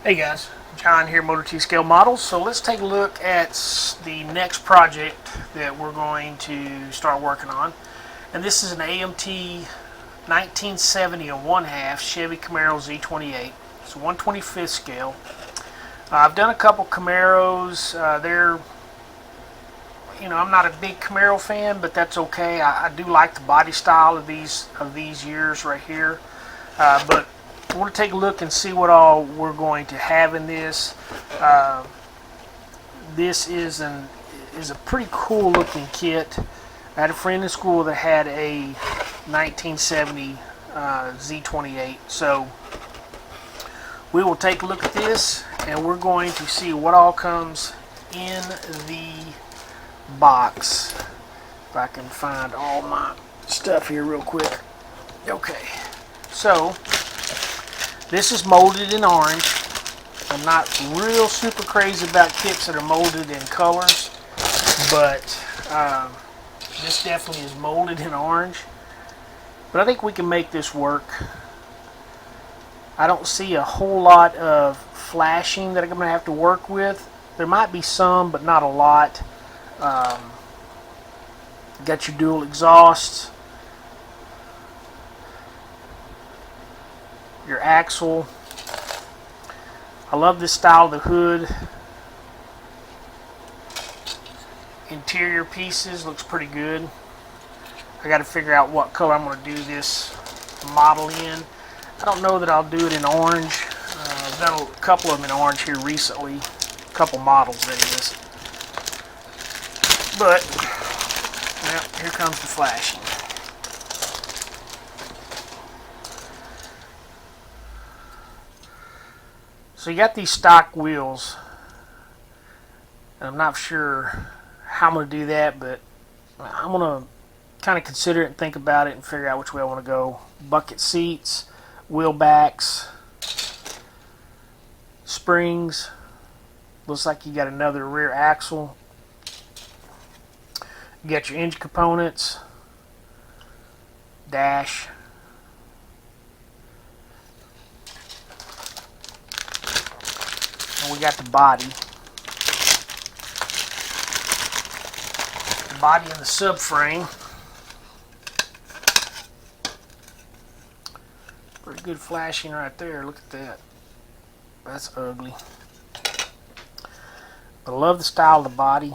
Hey guys, John here, Motor T Scale Models. So let's take a look at the next project that we're going to start working on. And this is an AMT 1970 and 1/2 Chevy Camaro Z28. It's a 1/25th scale. I've done a couple Camaros. I'm not a big Camaro fan, but that's okay. I do like the body style of these years right here. But I want to take a look and see what all we're going to have in this. This is a pretty cool looking kit. I had a friend in school that had a 1970 Z28, so we will take a look at this and we're going to see what all comes in the box. If I can find all my stuff here real quick. Okay, so this is molded in orange. I'm not real super crazy about kits that are molded in colors, but this definitely is molded in orange. But I think we can make this work. I don't see a whole lot of flashing that I'm going to have to work with. There might be some, but not a lot. Got your dual exhausts, your axle. I love this style of the hood. Interior pieces looks pretty good. I got to figure out what color I'm going to do this model in. I don't know that I'll do it in orange. I've done a couple of them in orange here recently. A couple models, that is. But, well, here comes the flashing. So you got these stock wheels. And I'm not sure how I'm going to do that, but I'm going to kind of consider it and think about it and figure out which way I want to go. Bucket seats, wheel backs, springs. Looks like you got another rear axle. You got your engine components, dash. And we got the body. The body and the subframe. Pretty good flashing right there. Look at that. That's ugly. But I love the style of the body.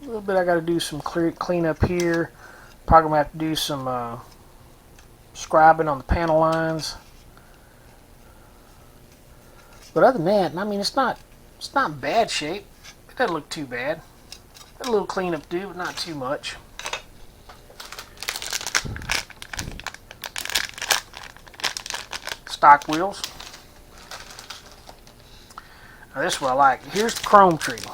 A little bit I got to do some clean up here. Probably going to have to do some scribing on the panel lines. But other than that, I mean, it's not in bad shape. It doesn't look too bad. Got a little cleanup to do, but not too much. Stock wheels. Now this is what I like. Here's the chrome tree.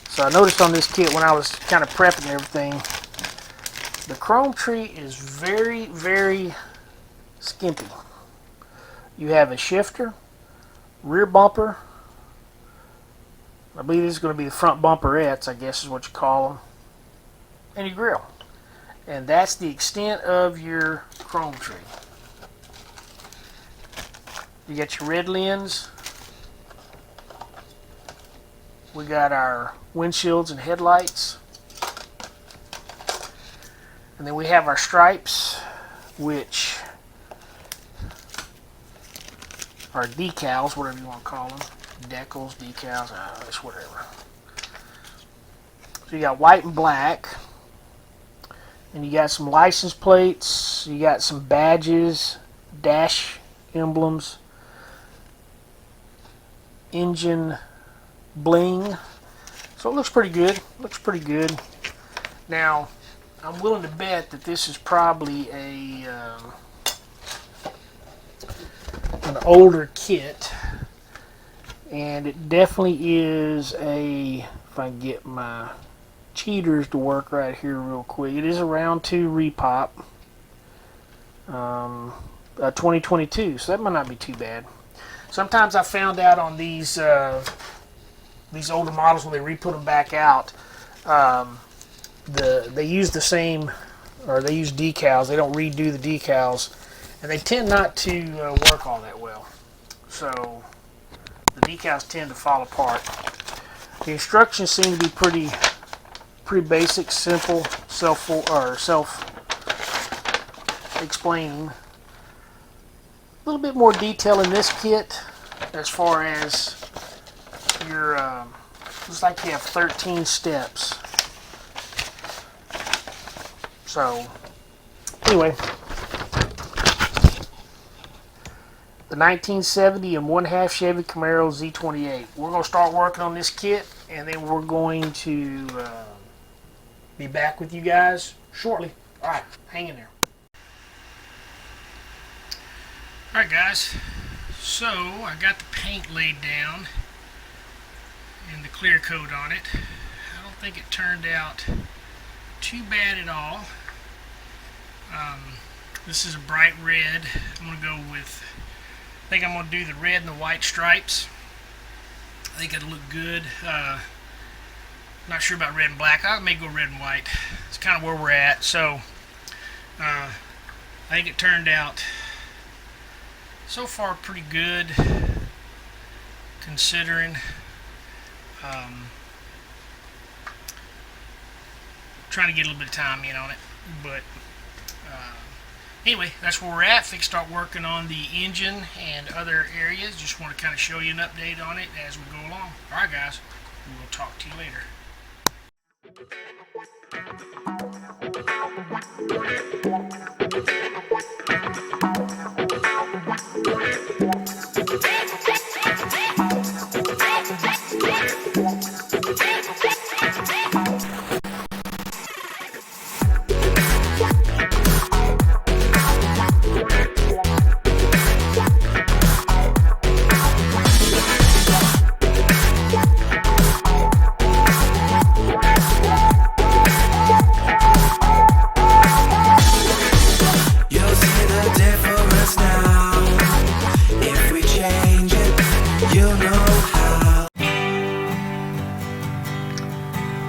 So I noticed on this kit when I was kind of prepping everything, the chrome tree is very, very skimpy. You have a shifter, rear bumper. I believe this is going to be the front bumperettes, I guess is what you call them, and your grill. And that's the extent of your chrome tree. You got your red lens. We got our windshields and headlights. And then we have our stripes, which are decals, whatever you want to call them. Decals, decals, it's whatever. So you got white and black. And you got some license plates. You got some badges, dash emblems, engine bling. So it looks pretty good. Looks pretty good. Now, I'm willing to bet that this is probably an older kit, and it definitely is a, if I can get my cheaters to work right here real quick, it is a round 2 repop, 2022, so that might not be too bad. Sometimes I found out on these older models, when they re-put them back out, they use the same, or they use decals. They don't redo the decals, and they tend not to work all that well. So the decals tend to fall apart. The instructions seem to be pretty basic, simple, self-explaining. A little bit more detail in this kit as far as your looks like you have 13 steps. So anyway, the 1970 and 1/2 Chevy Camaro Z28. We're going to start working on this kit, and then we're going to be back with you guys shortly. Alright, hang in there. Alright guys, so I got the paint laid down and the clear coat on it. I don't think it turned out too bad at all. This is a bright red. I'm going to go with, I think I'm going to do the red and the white stripes. I think it'll look good. Not sure about red and black. I may go red and white. It's kind of where we're at. So I think it turned out so far pretty good, considering. Trying to get a little bit of time in on it, but anyway, that's where we're at. Fix start working on the engine and other areas. Just want to kind of show you an update on it as we go along. Alright guys, we'll talk to you later.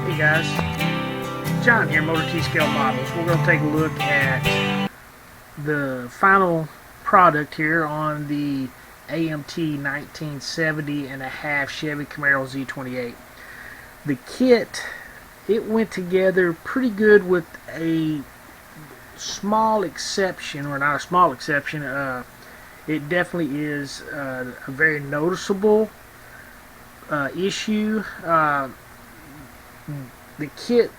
Hey guys, John here, Motor T-Scale Models. We're going to take a look at the final product here on the AMT 1970 and a half Chevy Camaro Z28. The kit, it went together pretty good with a small exception, or not a small exception. It definitely is a very noticeable issue. The kit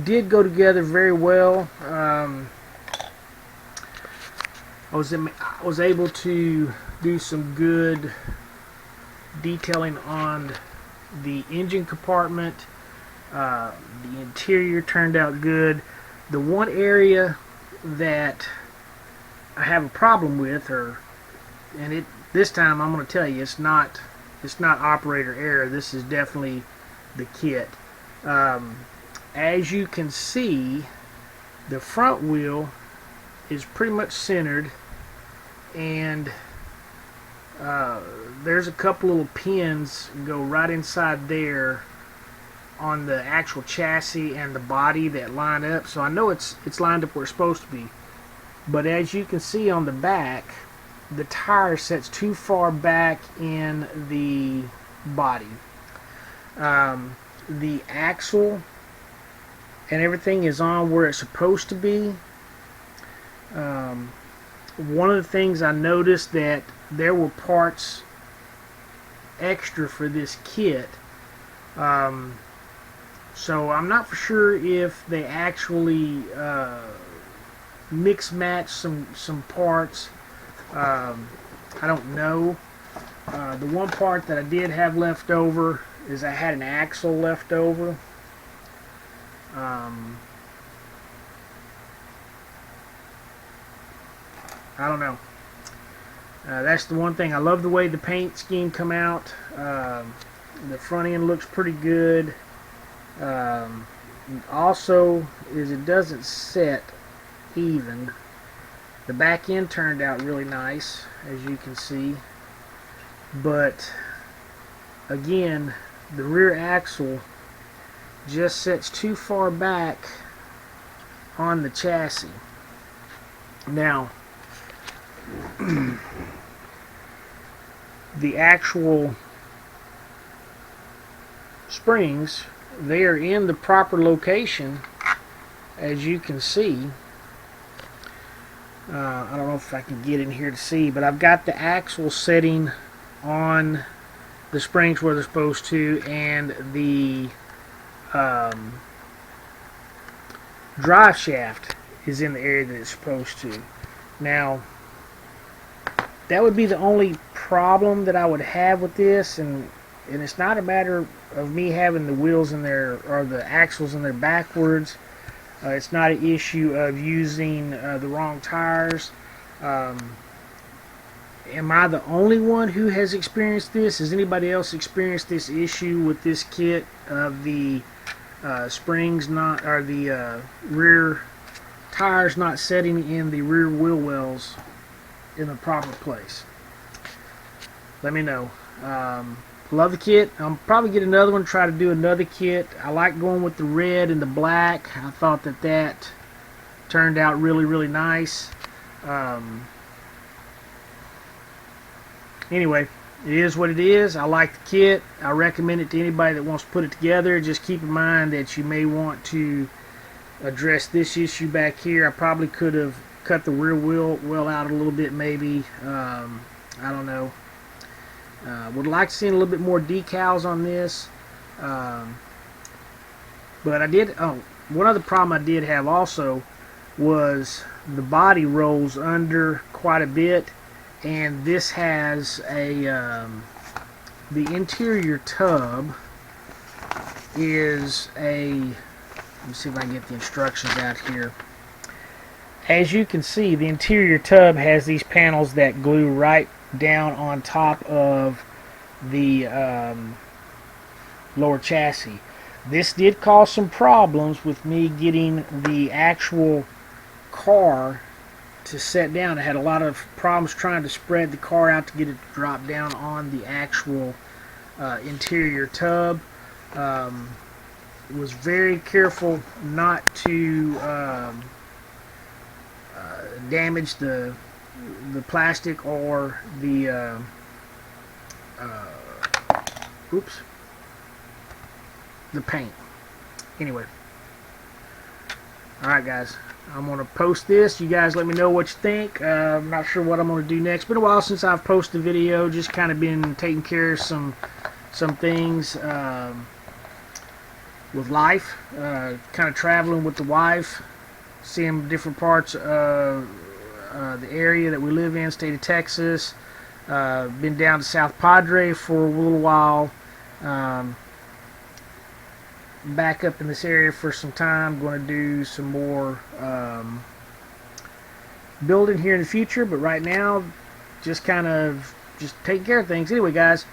did go together very well. I was able to do some good detailing on the engine compartment. The interior turned out good. The one area that I have a problem with, this time I'm going to tell you, it's not operator error. This is definitely the kit. As you can see, the front wheel is pretty much centered, and there's a couple little pins go right inside there on the actual chassis and the body that line up. So I know it's lined up where it's supposed to be, but as you can see on the back, the tire sets too far back in the body. The axle and everything is on where it's supposed to be. One of the things I noticed, that there were parts extra for this kit, so I'm not for sure if they actually mix match some parts. I don't know. The one part that I did have left over is I had an axle left over. I don't know. That's the one thing. I love the way the paint scheme come out. The front end looks pretty good. Also, is it doesn't set even. The back end turned out really nice, as you can see. But again, the rear axle just sets too far back on the chassis. Now, the actual springs, they are in the proper location, as you can see. I don't know if I can get in here to see, but I've got the axle setting on the springs where they're supposed to, and the drive shaft is in the area that it's supposed to. Now, that would be the only problem that I would have with this, and it's not a matter of me having the wheels in there or the axles in there backwards. It's not an issue of using the wrong tires. Am I the only one who has experienced this? Has anybody else experienced this issue with this kit of the springs not, or the rear tires not setting in the rear wheel wells in the proper place? Let me know. Love the kit. I'll probably get another one, try to do another kit. I like going with the red and the black. I thought that turned out really nice. Anyway, it is what it is. I like the kit. I recommend it to anybody that wants to put it together. Just keep in mind that you may want to address this issue back here. I probably could have cut the rear wheel well out a little bit, maybe. I don't know. Would like to see a little bit more decals on this. But I did. Oh, one other problem I did have also was the body rolls under quite a bit, and this has a the interior tub is a. Let me see if I can get the instructions out here. As you can see, the interior tub has these panels that glue right down on top of the lower chassis. This did cause some problems with me getting the actual car to set down. I had a lot of problems trying to spread the car out to get it to drop down on the actual interior tub. Was very careful not to damage the plastic or the the paint. Anyway, alright guys, I'm going to post this. You guys let me know what you think. I'm not sure what I'm going to do next. Been a while since I've posted a video. Just kind of been taking care of some things with life. Kind of traveling with the wife, seeing different parts of the area that we live in, state of Texas. Been down to South Padre for a little while. Back up in this area for some time. Going to do some more building here in the future, but right now just kind of taking care of things. Anyway guys,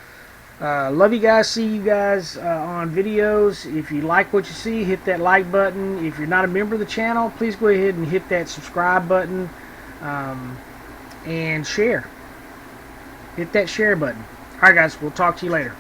love you guys. See you guys on videos. If you like what you see, hit that like button. If you're not a member of the channel, please go ahead and hit that subscribe button, and share. Hit that share button. Alright guys, we'll talk to you later.